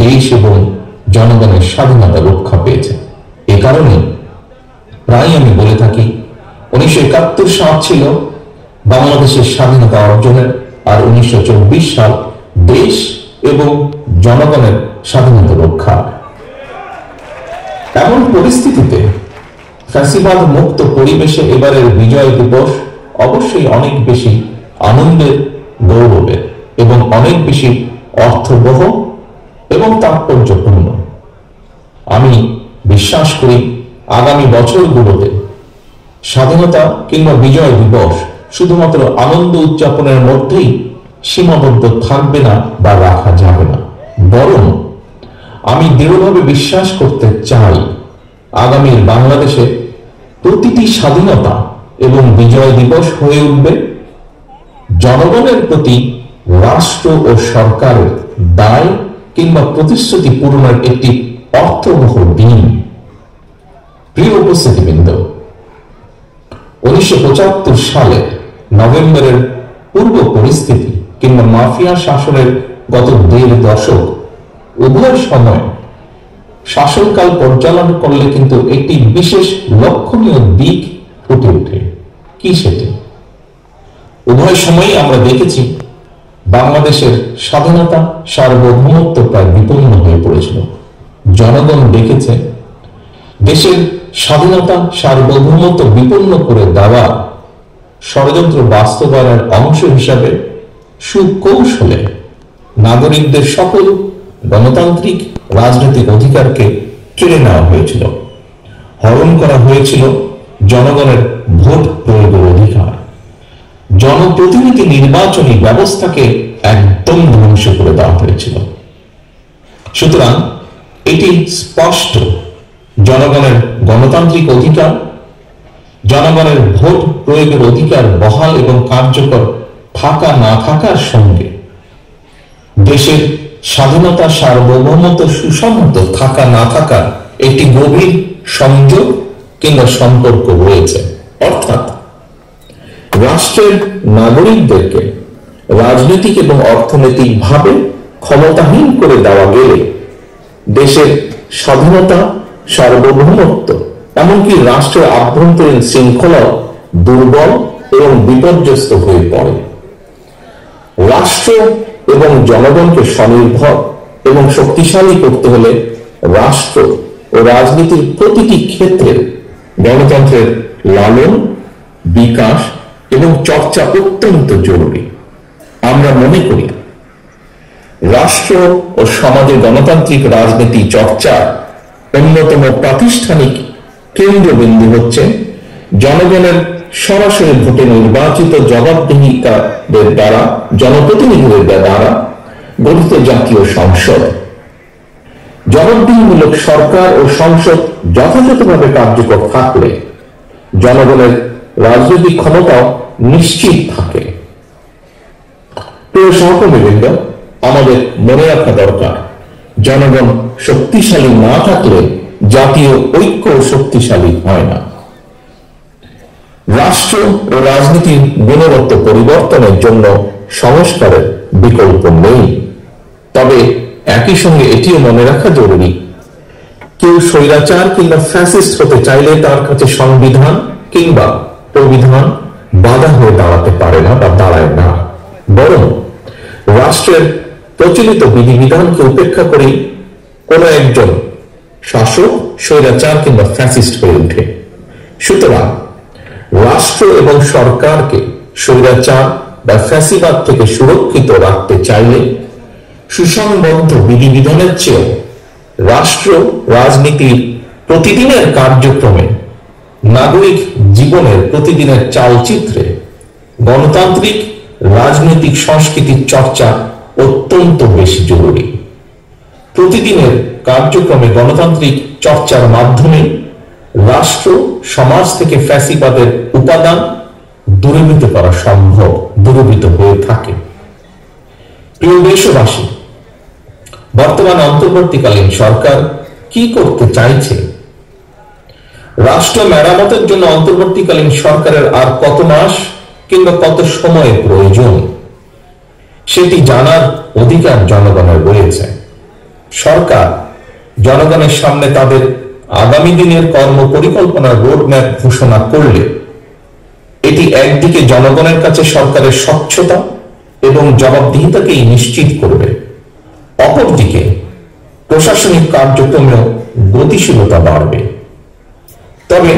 দেশ এবং জনগণের স্বাধীনতা রক্ষা পেয়েছে। এ কারণে প্রায় আমি বলে থাকি 1971 সাল ছিল বাংলাদেশের স্বাধীনতা অর্জনের, আর 1924 সাল দেশ এবং জনগণের স্বাধীনতা রক্ষা। এমন পরিস্থিতিতে ফ্যাসিবাদ মুক্ত পরিবেশে এবারের বিজয় দিবস অবশ্যই অনেক বেশি আনন্দের, গৌরবের এবং অনেক বেশি অর্থবহ এবং তাৎপর্যপূর্ণ। আমি বিশ্বাস করি আগামী বছরগুলোতে স্বাধীনতা কিংবা বিজয় দিবস শুধুমাত্র আনন্দ উদযাপনের মধ্যেই সীমাবদ্ধ থাকবে না বা রাখা যাবে না, বরং আমি দৃঢ়ভাবে বিশ্বাস করতে চাই আগামীর বাংলাদেশে প্রতিটি স্বাধীনতা এবং বিজয় দিবস হয়ে উঠবে জনগণের প্রতি রাষ্ট্র ও সরকারের দায় কিংবা প্রতিশ্রুতি পূরণের একটি অর্থবহ দিন। প্রিয় উপস্থিতিবৃন্দ, 1975 সালে নভেম্বরের পূর্ব পরিস্থিতি কিংবা মাফিয়া শাসনের গত 1.5 দশক উভয় সময় শাসনকাল পর্যালোচনা করলে কিন্তু একটি বিশেষ লক্ষণীয় দিক ফুটে ওঠে। কি সেটি? উভয় সময়ই আমরা দেখেছি বাংলাদেশের স্বাধীনতা, সার্বভৌমত্ব প্রায় বিপন্ন হয়ে পড়েছিল। জনগণ দেখেছে দেশের স্বাধীনতা, সার্বভৌমত্ব বিপন্ন করে দেওয়া ষড়যন্ত্র বাস্তবায়নের অংশ হিসাবে সুকৌশলে নাগরিকদের সকল গণতান্ত্রিক রাজনৈতিক অধিকারকে কেড়ে নেওয়া হয়েছিল, হরণ করা হয়েছিল জনগণের ভোট প্রয়োগের অধিকার, জনপ্রতিনিধি নির্বাচনী ব্যবস্থাকে একদম ধ্বংস করে দেওয়া হয়েছিল। সুতরাং এটি স্পষ্ট জনগণের গণতান্ত্রিক অধিকার, জনগণের ভোট প্রয়োগের অধিকার বহাল এবং কার্যকর থাকা না থাকার সঙ্গে দেশের স্বাধীনতা, সার্বভৌমত্ব সুসংহত থাকা না থাকার একটি গভীর সংযোগ কিংবা সম্পর্ক রয়েছে। অর্থাৎ রাষ্ট্রের নাগরিকদেরকে রাজনৈতিক এবং অর্থনৈতিকভাবে ক্ষমতাহীন করে দেওয়া গেলে দেশের স্বাধীনতা, সার্বভৌমত্ব এমনকি রাষ্ট্রের আভ্যন্তরীণ শৃঙ্খলাও দুর্বল এবং বিপর্যস্ত হয়ে পড়ে। রাষ্ট্র এবং জনগণকে স্বনির্ভর এবং শক্তিশালী করতে হলে রাষ্ট্র ও রাজনীতির প্রতিটি ক্ষেত্রে গণতন্ত্রের লালন, বিকাশ এবং চর্চা অত্যন্ত জরুরি। আমরা মনে করি রাষ্ট্র ও সমাজের গণতান্ত্রিক রাজনীতি চর্চার অন্যতম প্রাতিষ্ঠানিক কেন্দ্রবিন্দু হচ্ছে জনগণের সরাসরি ভোটে নির্বাচিত জবাবদিহিতাদের দ্বারা, জনপ্রতিনিধিদের দ্বারা গঠিত জাতীয় সংসদ। জবাবদিহিমূলক সরকার ও সংসদ যথাযথভাবে কার্যকর থাকলে জনগণের রাজনৈতিক ক্ষমতাও নিশ্চিত থাকে। প্রিয় সহকর্মীবৃন্দ, আমাদের মনে রাখা দরকার জনগণ শক্তিশালী না থাকলে জাতীয় ঐক্য শক্তিশালী হয় না। রাষ্ট্র ও রাজনীতির গুণগত পরিবর্তনের জন্য সংস্কারের বিকল্প নেই। তবে একই সঙ্গে এটিও মনে রাখা জরুরি, কেউ স্বৈরাচার কিংবা ফ্যাসিস্ট হতে চাইলে তার কাছে সংবিধান কিংবা প্রবিধান বাধা হয়ে দাঁড়াতে পারে না বা দাঁড়ায় না, বরং রাষ্ট্রের প্রচলিত বিধিবিধানকে উপেক্ষা করে কোনো একজন শাসক স্বৈরাচার কিংবা ফ্যাসিস্ট হয়ে ওঠে। সুতরাং রাষ্ট্র এবং সরকারকে স্বৈরাচার বা ফ্যাসিবাদ থেকে সুরক্ষিত রাখতে চাইলে সুসংবদ্ধ বিধিবিধানের চেয়ে রাষ্ট্র রাজনীতির প্রতিদিনের কার্যক্রমে, নাগরিক জীবনের প্রতিদিনের চালচিত্রে গণতান্ত্রিক রাজনৈতিক সংস্কৃতির চর্চা অত্যন্ত বেশি জরুরি। প্রতিদিনের কার্যক্রমে গণতান্ত্রিক চর্চার মাধ্যমে রাষ্ট্র সমাজ থেকে ফ্যাসিবাদের উপাদান দূরীভূত করা সম্ভব, দূরীভূত হয়ে থাকে। প্রিয় দেশবাসী, বর্তমান অন্তর্বর্তীকালীন সরকার কি করতে চাইছে? রাষ্ট্র মেরামতের জন্য অন্তর্বর্তীকালীন সরকারের আর কত মাস কিংবা কত সময়ের প্রয়োজন সেটি জানার অধিকার জনগণের রয়েছে। সরকার জনগণের সামনে তাদের আগামী দিনের কর্ম পরিকল্পনার রোডম্যাপ ঘোষণা করলে এটি একদিকে জনগণের কাছে সরকারের স্বচ্ছতা এবং জবাবদিহিতাকেই নিশ্চিত করবে, অপরদিকে প্রশাসনিক কার্যক্রমেও গতিশীলতা বাড়বে। তবে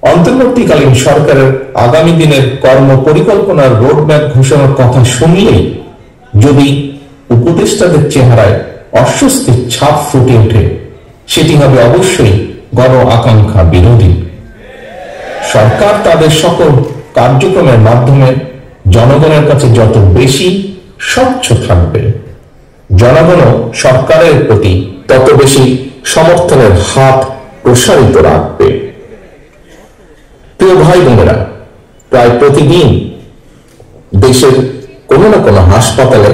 অন্তর্বর্তীকালীন সরকারের আগামী দিনের কর্ম পরিকল্পনার রোডম্যাপ ঘোষণার কথা শুনলেই যদি উপদেষ্টাদের চেহারায় অস্বস্তির ছাপ ফুটে ওঠে, সেটি হবে অবশ্যই গণ আকাঙ্ক্ষা বিরোধী। সরকার তাদের সকল কার্যক্রমের মাধ্যমে জনগণের কাছে যত বেশি স্বচ্ছ থাকবে, জনগণও সরকারের প্রতি তত বেশি সমর্থনের হাত প্রসারিত রাখবে। প্রিয় ভাই বোনেরা, প্রায় প্রতিদিন দেশের কোনো না কোনো হাসপাতালে